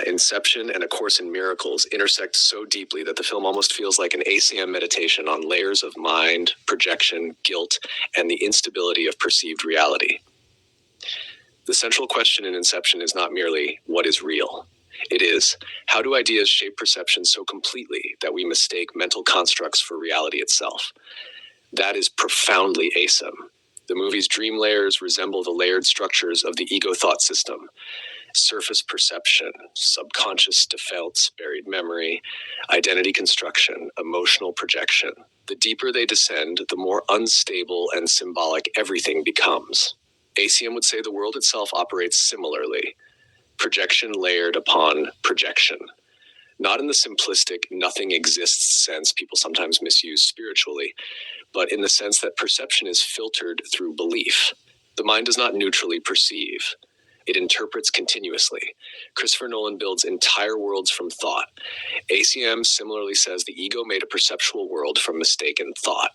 Inception and A Course in Miracles intersect so deeply that the film almost feels like an ACIM meditation on layers of mind, projection, guilt, and the instability of perceived reality. The central question in Inception is not merely, what is real? It is, how do ideas shape perception so completely that we mistake mental constructs for reality itself? That is profoundly ACIM. The movie's dream layers resemble the layered structures of the ego thought system. Surface perception, subconscious defaults, buried memory, identity construction, emotional projection. The deeper they descend, the more unstable and symbolic everything becomes. ACIM would say the world itself operates similarly. Projection layered upon projection. Not in the simplistic nothing exists sense people sometimes misuse spiritually, but in the sense that perception is filtered through belief. The mind does not neutrally perceive. It interprets continuously. Christopher Nolan builds entire worlds from thought. ACM similarly says the ego made a perceptual world from mistaken thought.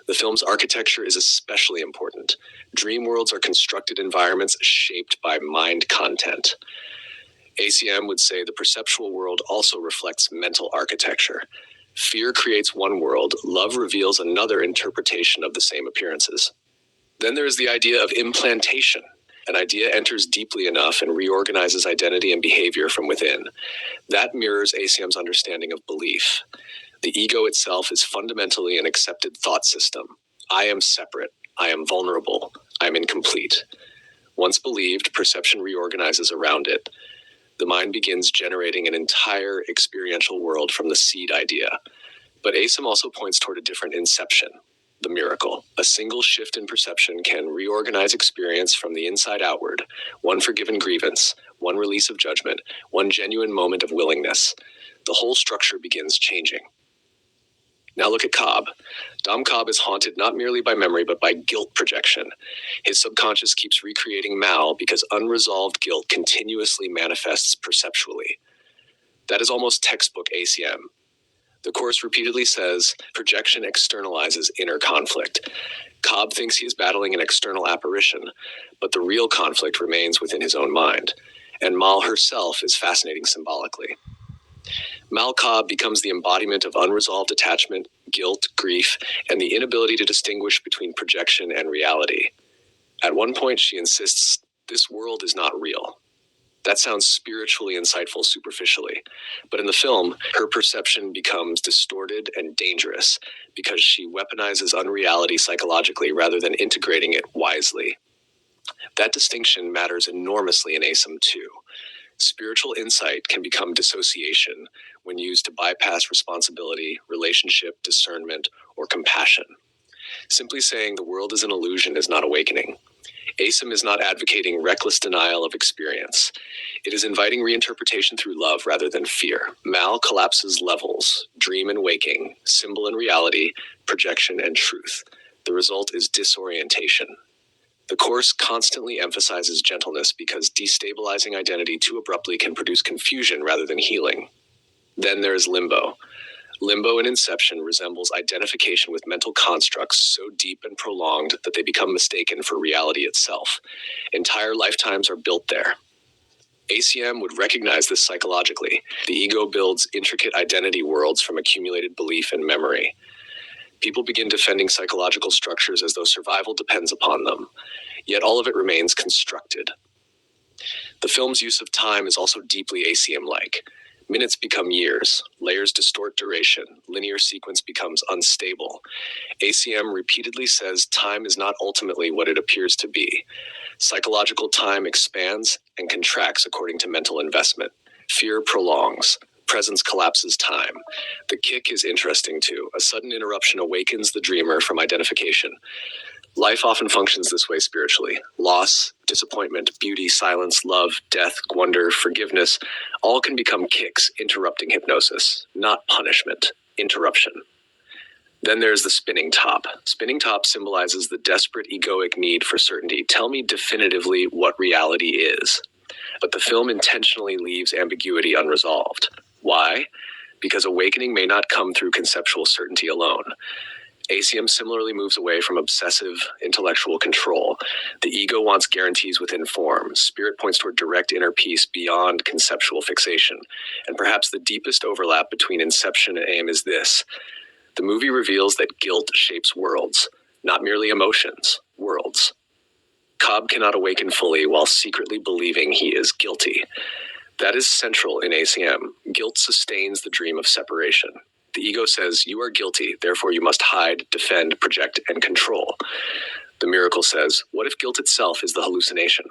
The film's architecture is especially important. Dream worlds are constructed environments shaped by mind content. ACM would say the perceptual world also reflects mental architecture. Fear creates one world, love reveals another interpretation of the same appearances. Then there is the idea of implantation. An idea enters deeply enough and reorganizes identity and behavior from within. That mirrors ACM's understanding of belief. The ego itself is fundamentally an accepted thought system. I am separate. I am vulnerable. I am incomplete. Once believed, perception reorganizes around it. The mind begins generating an entire experiential world from the seed idea. But ACIM also points toward a different inception. The miracle. A single shift in perception can reorganize experience from the inside outward. One forgiven grievance, one release of judgment, one genuine moment of willingness. The whole structure begins changing. Now look at Cobb. Dom Cobb is haunted not merely by memory, but by guilt projection. His subconscious keeps recreating Mal because unresolved guilt continuously manifests perceptually. That is almost textbook ACM. The Course repeatedly says projection externalizes inner conflict. Cobb thinks he is battling an external apparition, but the real conflict remains within his own mind. And Mal herself is fascinating symbolically. Mal Cobb becomes the embodiment of unresolved attachment, guilt, grief, and the inability to distinguish between projection and reality. At one point, she insists, "This world is not real." That sounds spiritually insightful superficially, but in the film, her perception becomes distorted and dangerous because she weaponizes unreality psychologically rather than integrating it wisely. That distinction matters enormously in ACIM too. Spiritual insight can become dissociation when used to bypass responsibility, relationship, discernment, or compassion. Simply saying the world is an illusion is not awakening. ACIM is not advocating reckless denial of experience. It is inviting reinterpretation through love rather than fear. Mal collapses levels, dream and waking, symbol and reality, projection and truth. The result is disorientation. The Course constantly emphasizes gentleness because destabilizing identity too abruptly can produce confusion rather than healing. Then there is limbo. Limbo in Inception resembles identification with mental constructs so deep and prolonged that they become mistaken for reality itself. Entire lifetimes are built there. ACM would recognize this psychologically. The ego builds intricate identity worlds from accumulated belief and memory. People begin defending psychological structures as though survival depends upon them, yet all of it remains constructed. The film's use of time is also deeply ACM-like. Minutes become years, layers distort duration, linear sequence becomes unstable. ACM repeatedly says time is not ultimately what it appears to be. Psychological time expands and contracts according to mental investment. Fear prolongs. Presence collapses time. The kick is interesting too. A sudden interruption awakens the dreamer from identification. Life often functions this way spiritually. Loss, disappointment, beauty, silence, love, death, wonder, forgiveness, all can become kicks, interrupting hypnosis, not punishment, interruption. Then there's the spinning top. Spinning top symbolizes the desperate egoic need for certainty. Tell me definitively what reality is. But the film intentionally leaves ambiguity unresolved. Why? Because awakening may not come through conceptual certainty alone. ACIM similarly moves away from obsessive intellectual control. The ego wants guarantees within form. Spirit points toward direct inner peace beyond conceptual fixation. And perhaps the deepest overlap between Inception and ACIM is this. The movie reveals that guilt shapes worlds, not merely emotions, worlds. Cobb cannot awaken fully while secretly believing he is guilty. That is central in ACIM. Guilt sustains the dream of separation. The ego says, you are guilty, therefore you must hide, defend, project, and control. The miracle says, what if guilt itself is the hallucination?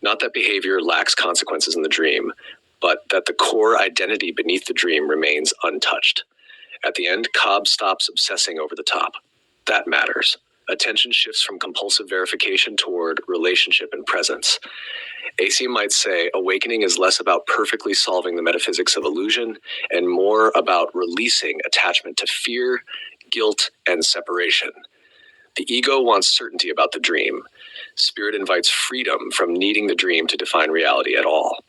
Not that behavior lacks consequences in the dream, but that the core identity beneath the dream remains untouched. At the end, Cobb stops obsessing over the top. That matters. Attention shifts from compulsive verification toward relationship and presence. ACIM might say awakening is less about perfectly solving the metaphysics of illusion and more about releasing attachment to fear, guilt, and separation. The ego wants certainty about the dream. Spirit invites freedom from needing the dream to define reality at all.